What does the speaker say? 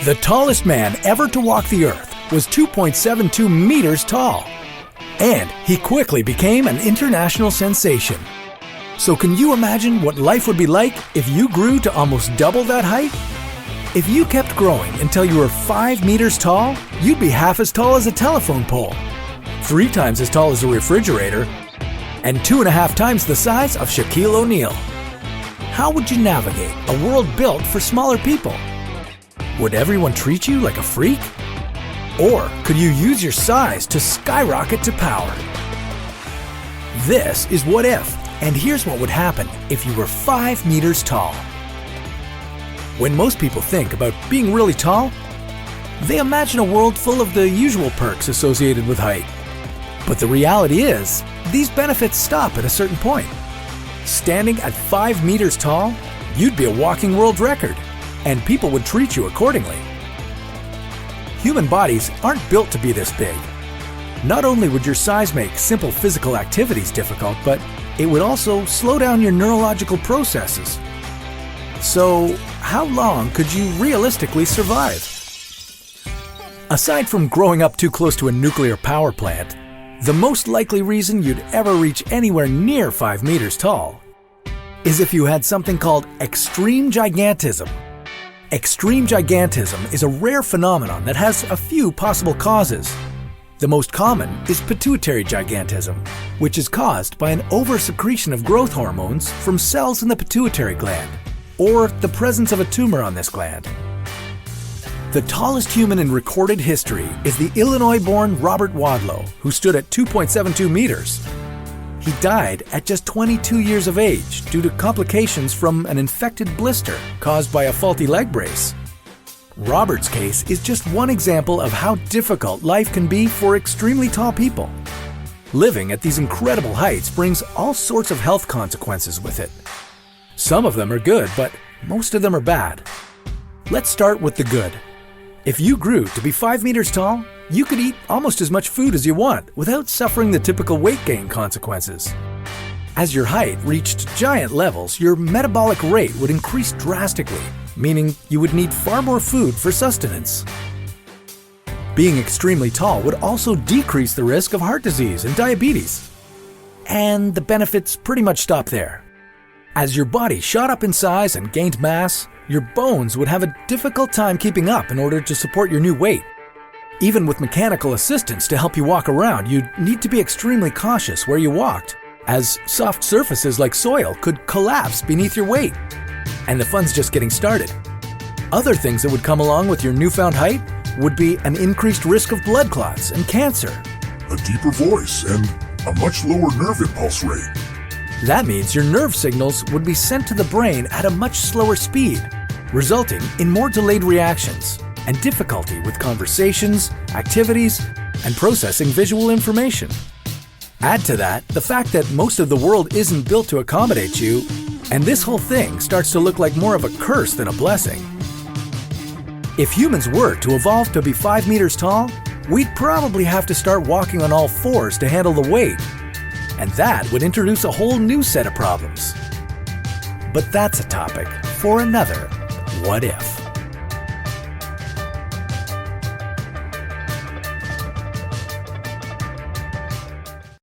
The tallest man ever to walk the earth was 2.72 meters tall, and he quickly became an international sensation. So can you imagine what life would be like if you grew to almost double that height? If you kept growing until you were 5 meters tall, you'd be half as tall as a telephone pole, 3 times as tall as a refrigerator, and 2.5 times the size of Shaquille O'Neal. How would you navigate a world built for smaller people? Would everyone treat you like a freak? Or could you use your size to skyrocket to power? This is What If, and here's what would happen if you were 5 meters tall. When most people think about being really tall, they imagine a world full of the usual perks associated with height. But the reality is, these benefits stop at a certain point. Standing at 5 meters tall, you'd be a walking world record, and people would treat you accordingly. Human bodies aren't built to be this big. Not only would your size make simple physical activities difficult, but it would also slow down your neurological processes. So, how long could you realistically survive? Aside from growing up too close to a nuclear power plant, the most likely reason you'd ever reach anywhere near 5 meters tall is if you had something called extreme gigantism. Extreme gigantism is a rare phenomenon that has a few possible causes. The most common is pituitary gigantism, which is caused by an oversecretion of growth hormones from cells in the pituitary gland, or the presence of a tumor on this gland. The tallest human in recorded history is the Illinois-born Robert Wadlow, who stood at 2.72 meters. He died at just 22 years of age due to complications from an infected blister caused by a faulty leg brace. Robert's case is just one example of how difficult life can be for extremely tall people. Living at these incredible heights brings all sorts of health consequences with it. Some of them are good, but most of them are bad. Let's start with the good. If you grew to be 5 meters tall, you could eat almost as much food as you want without suffering the typical weight gain consequences. As your height reached giant levels, your metabolic rate would increase drastically, meaning you would need far more food for sustenance. Being extremely tall would also decrease the risk of heart disease and diabetes. And the benefits pretty much stop there. As your body shot up in size and gained mass, your bones would have a difficult time keeping up in order to support your new weight. Even with mechanical assistance to help you walk around, you'd need to be extremely cautious where you walked, as soft surfaces like soil could collapse beneath your weight. And the fun's just getting started. Other things that would come along with your newfound height would be an increased risk of blood clots and cancer. A deeper voice and a much lower nerve impulse rate. That means your nerve signals would be sent to the brain at a much slower speed, resulting in more delayed reactions and difficulty with conversations, activities, and processing visual information. Add to that the fact that most of the world isn't built to accommodate you, and this whole thing starts to look like more of a curse than a blessing. If humans were to evolve to be 5 meters tall, we'd probably have to start walking on all fours to handle the weight, and that would introduce a whole new set of problems. But that's a topic for another What If.